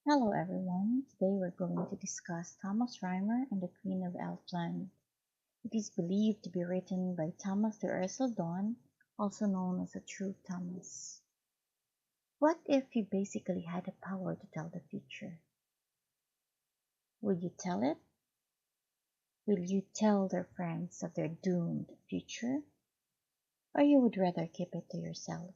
Hello everyone, today we're going to discuss Thomas Rhymer and the Queen of Elfland. It is believed to be written by Thomas the Ercildown, also known as the True Thomas. What if he basically had the power to tell the future? Will you tell it? Will you tell their friends of their doomed future? Or you would rather keep it to yourself?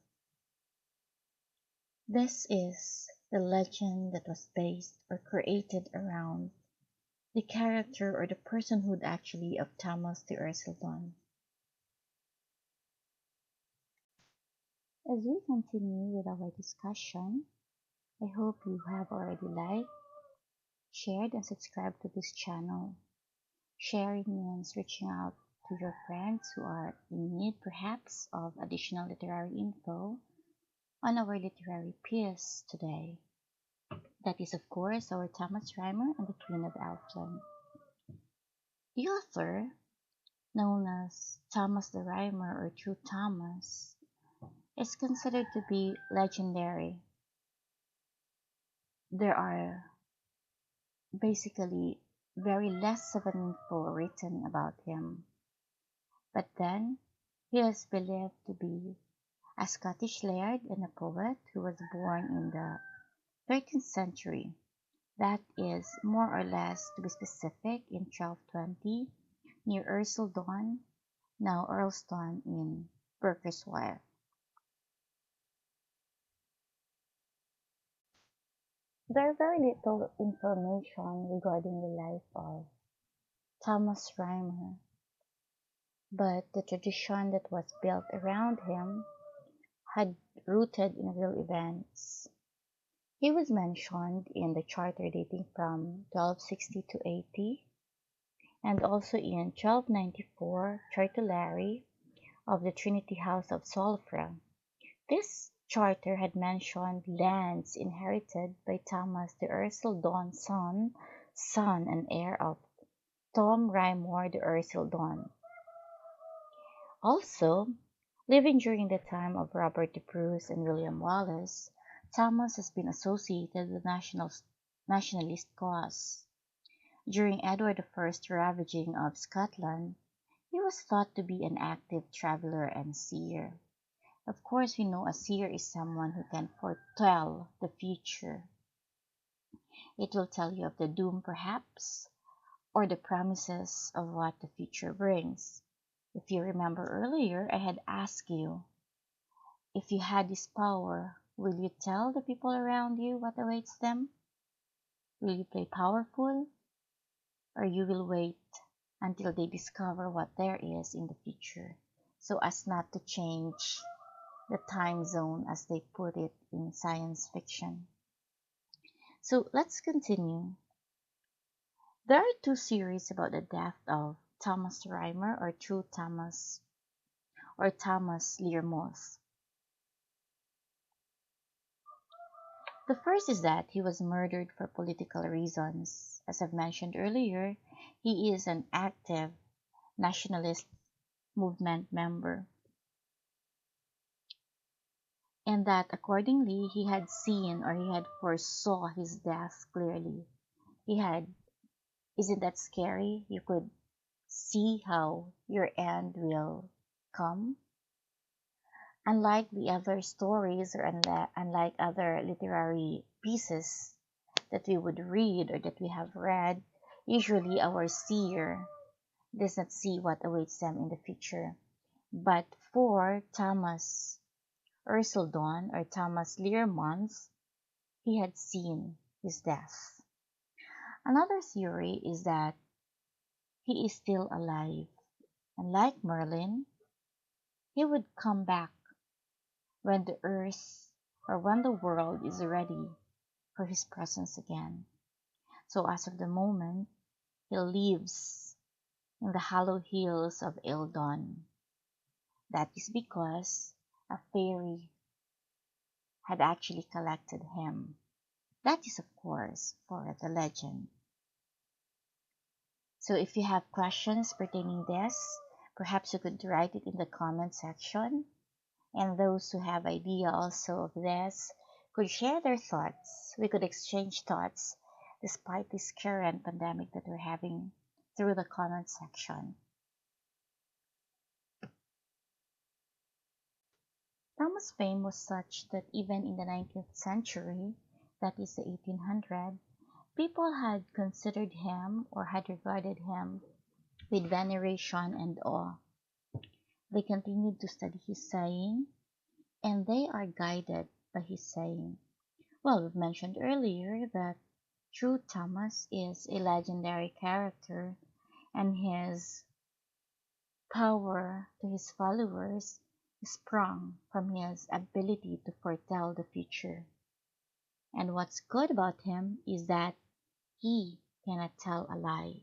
This is the legend that was based or created around the character or the personhood actually of Thomas the Ercildown. As we continue with our discussion, I hope you have already liked, shared, and subscribed to this channel. Sharing means reaching out to your friends who are in need perhaps of additional literary info on our literary piece today. That is, of course, our Thomas Rhymer and the Queen of Elfland. The author, known as Thomas the Rhymer or True Thomas, is considered to be legendary. There are basically very less of an info written about him. But then, he is believed to be a Scottish laird and a poet who was born in the 13th century. That is, more or less, to be specific, in 1220, near Ercildown, now Earlston in Berkshire. There are very little information regarding the life of Thomas Rhymer, but the tradition that was built around him had rooted in real events. He was mentioned in the charter dating from 1260 to 80, and also in 1294 Chartulary of the Trinity House of Sulphur. This charter had mentioned lands inherited by Thomas the Ercildown's son and heir of Tom Rymor the Ercildown. Also, living during the time of Robert the Bruce and William Wallace, Thomas has been associated with nationalist cause. During Edward I's ravaging of Scotland, he was thought to be an active traveler and seer. Of course, we know a seer is someone who can foretell the future. It will tell you of the doom, perhaps, or the promises of what the future brings. If you remember earlier, I had asked you, if you had this power, will you tell the people around you what awaits them? Will you play powerful, or you will wait until they discover what there is in the future, so as not to change the time zone as they put it in science fiction? So let's continue. There are two series about the death of Thomas Rhymer or True Thomas or Thomas Learmonth. The first is that he was murdered for political reasons. As I've mentioned earlier, he is an active nationalist movement member, and that accordingly he had seen or he had foresaw his death clearly. He had, isn't that scary? You could see how your end will come. Unlike the other stories or unlike other literary pieces that we would read or that we have read, usually our seer does not see what awaits them in the future. But for Thomas Ercildown or Thomas Learmonth, he had seen his death. Another theory is that he is still alive, and like Merlin, he would come back when the earth or when the world is ready for his presence again. So as of the moment, he lives in the hollow hills of Eildon. That is because a fairy had actually collected him. That is, of course, for the legend. So if you have questions pertaining this, perhaps you could write it in the comment section. And those who have idea also of this could share their thoughts. We could exchange thoughts despite this current pandemic that we're having through the comment section. Thomas' fame was such that even in the 19th century, that is the 1800s, people had considered him or had regarded him with veneration and awe. They continued to study his saying, and they are guided by his saying. Well, we've mentioned earlier that True Thomas is a legendary character, and his power to his followers sprung from his ability to foretell the future. And what's good about him is that he cannot tell a lie.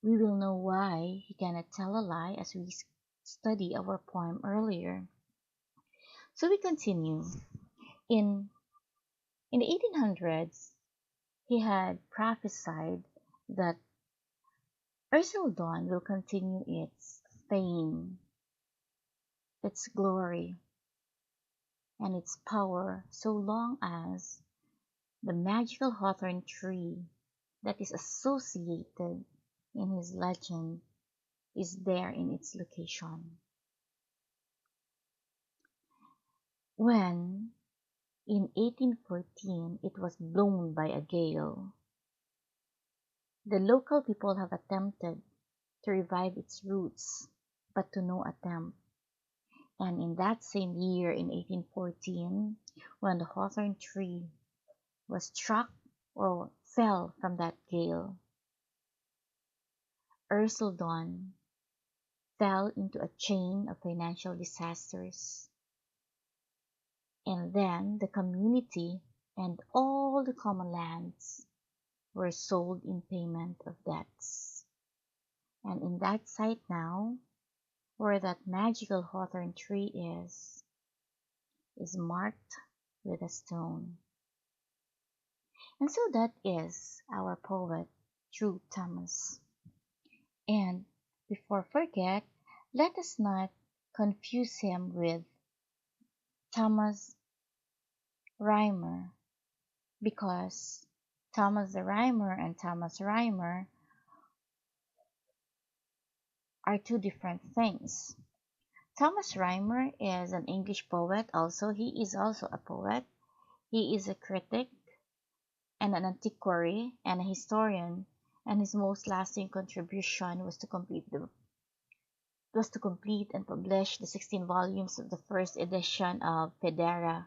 We will know why he cannot tell a lie as we study our poem earlier. So we continue. In in the 1800s, he had prophesied that Dawn will continue its fame, its glory, and its power so long as the magical hawthorn tree that is associated in his legend is there in its location. When in 1814 it was blown by a gale, the local people have attempted to revive its roots, but to no attempt. And in that same year, in 1814, when the hawthorn tree was struck or fell from that gale, Dawn fell into a chain of financial disasters. And then the community and all the common lands were sold in payment of debts. And in that site now, where that magical hawthorn tree is marked with a stone. And so that is our poet, True Thomas. And before forget, let us not confuse him with Thomas Rhymer, because Thomas the Rhymer and Thomas Rhymer are two different things. Thomas Rhymer is an English poet also. He is also a poet. He is a critic and an antiquary and a historian, and his most lasting contribution was to complete and publish the 16 volumes of the first edition of Federa,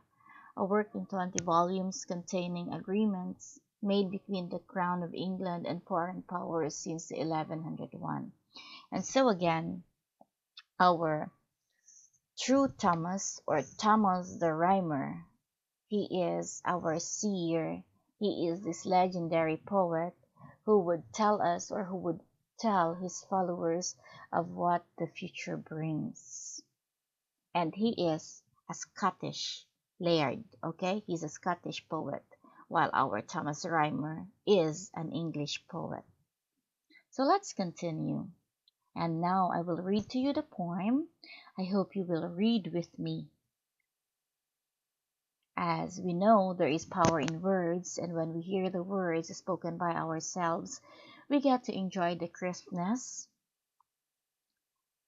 a work in 20 volumes containing agreements made between the Crown of England and foreign powers since 1101. And so again, our True Thomas, or Thomas the Rhymer, he is our seer. He is this legendary poet who would tell us, or who would tell his followers of what the future brings. And he is a Scottish laird, okay? He's a Scottish poet, while our Thomas Rhymer is an English poet. So let's continue. And now I will read to you the poem. I hope you will read with me. As we know, there is power in words, and when we hear the words spoken by ourselves, we get to enjoy the crispness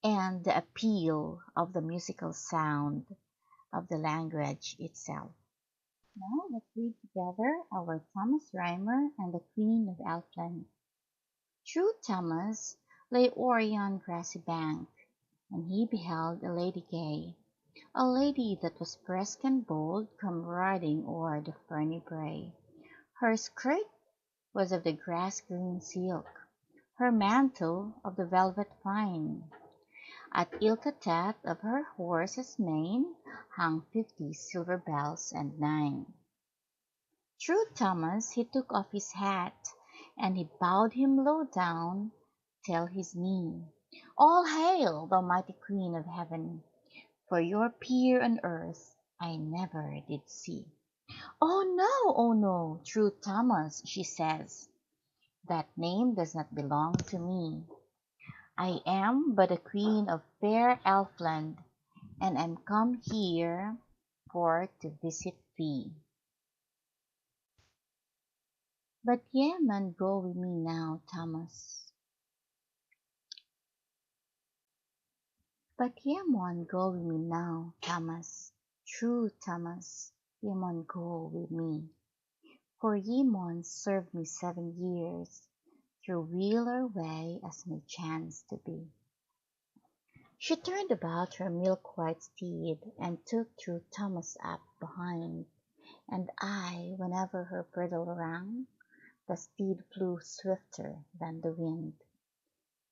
and the appeal of the musical sound of the language itself. Now let's read together our Thomas Rhymer and the Queen of Elfland. True Thomas lay o'er yon grassy bank, and he beheld a lady gay, a lady that was brisk and bold, come riding o'er the ferny brae. Her skirt was of the grass-green silk, her mantle of the velvet fine. At ilka tat of her horse's mane hung 50 silver bells and 9. True Thomas he took off his hat, and he bowed him low down till his knee. All hail, thou mighty Queen of Heaven, for your peer on earth I never did see. Oh no, True Thomas, she says, that name does not belong to me. I am but a queen of fair Elfland, and am come here for to visit thee. But ye man go with me now, Thomas. But ye maun go with me now, Thomas. True, Thomas, ye maun go with me. For ye maun serve me 7 years, through weal or way as may chance to be. She turned about her milk-white steed, and took True Thomas up behind, and whenever her bridle rang, the steed flew swifter than the wind.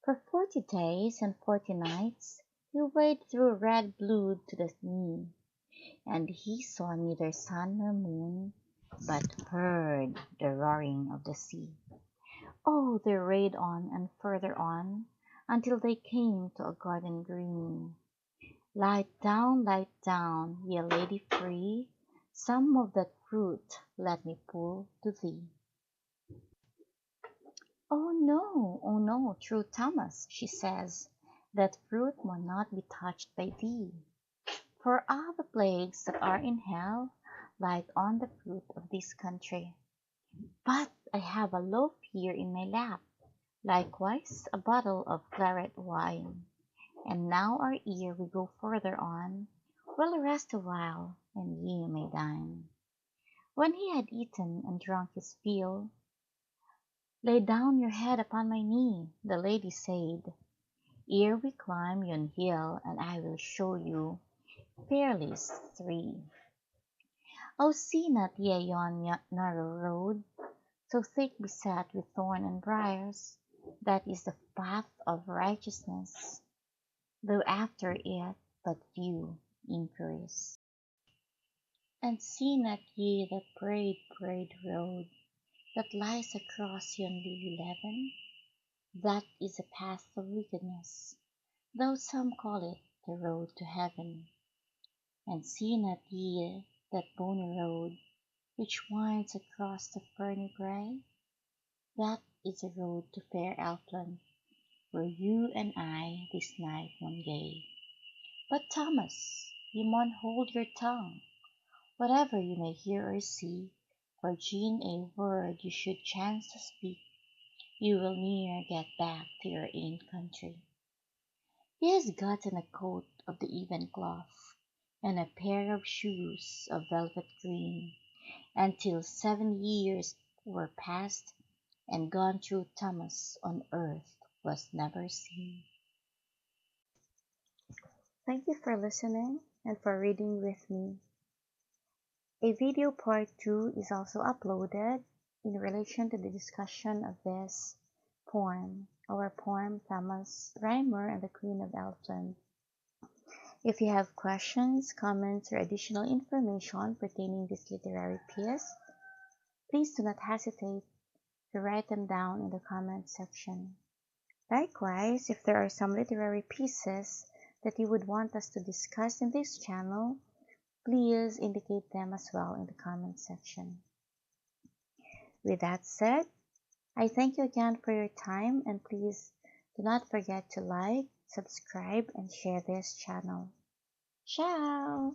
For 40 days and 40 nights he waded through red blood to the knee, and he saw neither sun nor moon, but heard the roaring of the sea. Oh, they rade on and further on, until they came to a garden green. Light down, ye lady free, some of that fruit let me pull to thee. Oh no, True Thomas, she says, that fruit will not be touched by thee. For all the plagues that are in hell light on the fruit of this country. But I have a loaf here in my lap, likewise a bottle of claret wine. And now ere we go further on, we'll rest awhile, and ye may dine. When he had eaten and drunk his fill, lay down your head upon my knee, the lady said, ere we climb yon hill, and I will show you fairlies 3. Oh, see not ye yon narrow road, so thick beset with thorn and briars, that is the path of righteousness, though after it but few inquiries. And see not ye that braid road that lies across yon lily leven? That is a path of wickedness, though some call it the road to heaven. And see not ye that bony road which winds across the ferny brae? That is the road to fair Elfland, where you and I this night maun gae. But Thomas, ye maun hold your tongue, whatever you may hear or see, for gin a word you should chance to speak, you will ne'er get back to your ain country. He has gotten a coat of the even cloth, and a pair of shoes of velvet green, and till 7 years were past and gone True Thomas on earth was never seen. Thank you for listening and for reading with me. A video part 2 is also uploaded in relation to the discussion of this poem, our poem Thomas Rhymer and the Queen of Elfland. If you have questions, comments, or additional information pertaining this literary piece, please do not hesitate to write them down in the comment section. Likewise, if there are some literary pieces that you would want us to discuss in this channel, please indicate them as well in the comment section. With that said, I thank you again for your time, and please do not forget to like, subscribe, and share this channel. Ciao!